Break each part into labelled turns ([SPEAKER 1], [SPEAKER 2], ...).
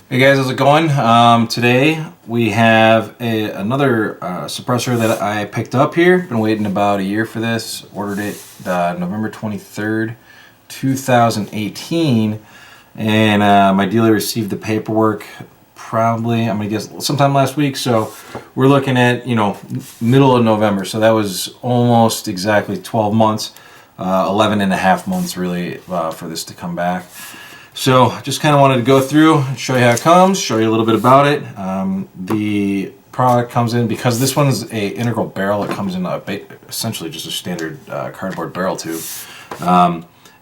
[SPEAKER 1] Hey guys, how's it going? Today we have another suppressor that I picked up here. Been waiting about a year for this. Ordered it November 23rd, 2018. And my dealer received the paperwork probably, I'm going to guess, sometime last week. So we're looking at, middle of November. So that was almost exactly 12 months, 11 and a half months really for this to come back. So just kind of wanted to go through and show you how it comes, show you a little bit about it. The product comes in, because this one's a integral barrel, it comes in essentially just a standard cardboard barrel tube.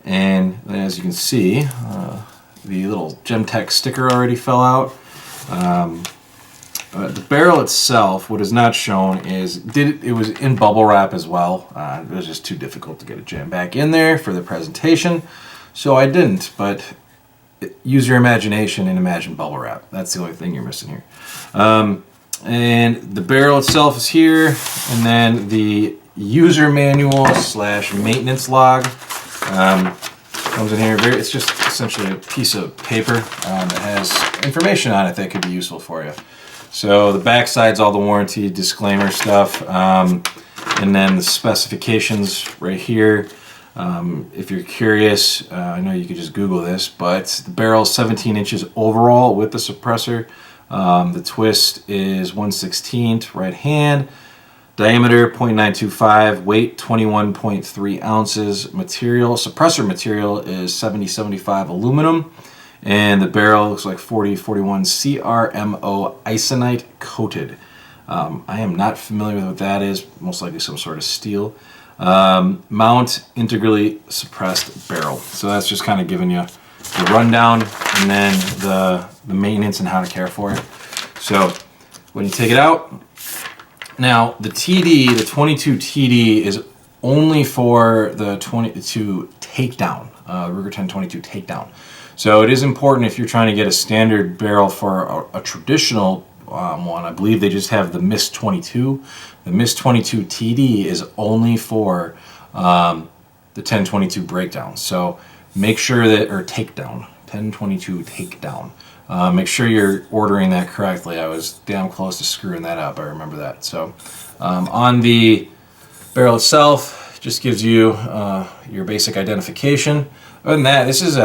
[SPEAKER 1] And as you can see, the little Gemtech sticker already fell out. The barrel itself, what is not shown is, it was in bubble wrap as well. It was just too difficult to get it jammed back in there for the presentation, so I didn't, but use your imagination and imagine bubble wrap. That's the only thing you're missing here. And the barrel itself is here, and then the user manual / maintenance log comes in here. It's just essentially a piece of paper that has information on it that could be useful for you. So the back side's all the warranty disclaimer stuff, and then the specifications right here. If you're curious, I know you could just Google this, but the barrel is 17 inches overall with the suppressor. The twist is 1/16 right hand, diameter 0.925, weight 21.3 ounces. Suppressor material is 7075 aluminum, and the barrel looks like 4041 CRMO isonite coated. I am not familiar with what that is, most likely some sort of steel. Mount integrally suppressed barrel. So that's just kind of giving you the rundown, and then the maintenance and how to care for it. So when you take it out, now the TD, the 22TD, is only for the 22 takedown, Ruger 1022 takedown. So it is important if you're trying to get a standard barrel for a traditional one. I believe they just have the MIST-22. The MIST-22TD is only for the 1022 breakdown. So make sure that, or takedown, 1022 takedown. Make sure you're ordering that correctly. I was damn close to screwing that up. I remember that. So on the barrel itself, just gives you your basic identification. Other than that, this is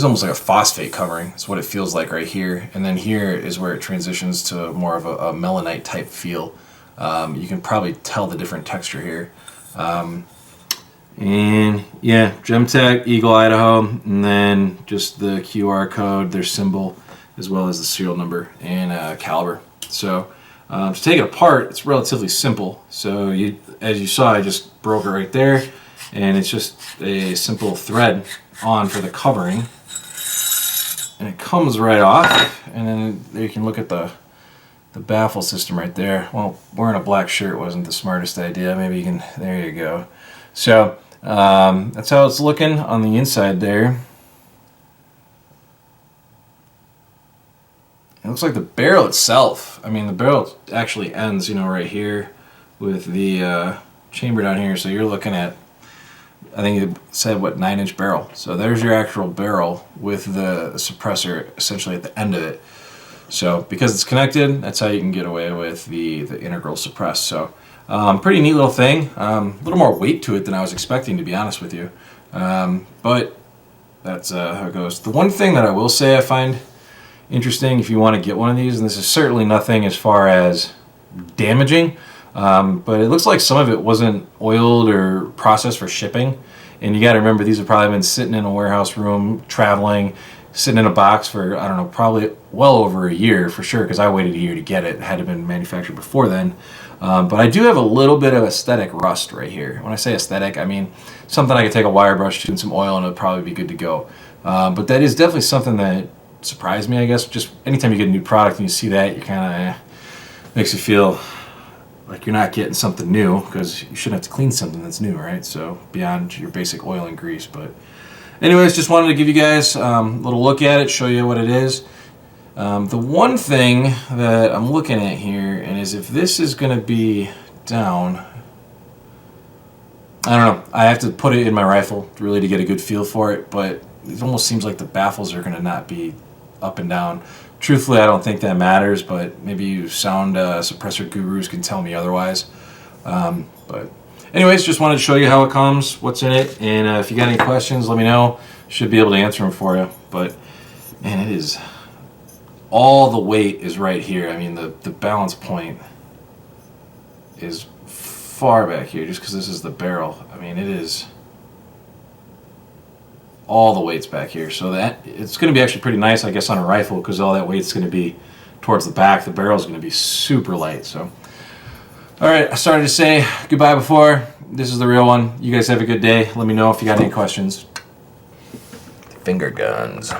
[SPEAKER 1] almost like a phosphate covering. That's what it feels like right here. And then here is where it transitions to more of a melanite type feel. You can probably tell the different texture here. And yeah, Gemtech, Eagle, Idaho, and then just the QR code, their symbol, as well as the serial number and caliber. So to take it apart, it's relatively simple. So as you saw, I just broke it right there, and it's just a simple thread on for the covering. And it comes right off, and then you can look at the baffle system right there. Well, wearing a black shirt wasn't the smartest idea. Maybe you can, there you go. So that's how it's looking on the inside there. It looks like the barrel itself, I mean, the barrel actually ends, right here with the chamber down here. So you're looking at, I think it said, 9-inch barrel. So there's your actual barrel with the suppressor essentially at the end of it. So because it's connected, that's how you can get away with the integral suppress. So pretty neat little thing. A little more weight to it than I was expecting, to be honest with you. But that's how it goes. The one thing that I will say I find interesting if you want to get one of these, and this is certainly nothing as far as damaging, but it looks like some of it wasn't oiled or processed for shipping. And you got to remember, these have probably been sitting in a warehouse room, traveling, sitting in a box for, I don't know, probably well over a year for sure, because I waited a year to get it. It had to have been manufactured before then. But I do have a little bit of aesthetic rust right here. When I say aesthetic, I mean something I could take a wire brush to and some oil and it'll probably be good to go. But that is definitely something that surprised me, I guess. Just anytime you get a new product and you see that, you kind of makes you feel like you're not getting something new, because you shouldn't have to clean something that's new, right? So beyond your basic oil and grease. But anyways, just wanted to give you guys a little look at it, show you what it is. The one thing that I'm looking at here, and is if this is going to be down, I don't know, I have to put it in my rifle really to get a good feel for it, but it almost seems like the baffles are going to not be up and down. Truthfully, I don't think that matters, but maybe you sound suppressor gurus can tell me otherwise. But anyways, just wanted to show you how it comes, what's in it, and if you got any questions, let me know. Should be able to answer them for you. But man, it is, all the weight is right here. I mean, the balance point is far back here just because this is the barrel. I mean, it is, all the weight's back here. So that it's going to be actually pretty nice, I guess, on a rifle because all that weight's going to be towards the back. The barrel's going to be super light. So all right, I started to say goodbye before. This is the real one. You guys have a good day. Let me know if you got any questions. Finger guns.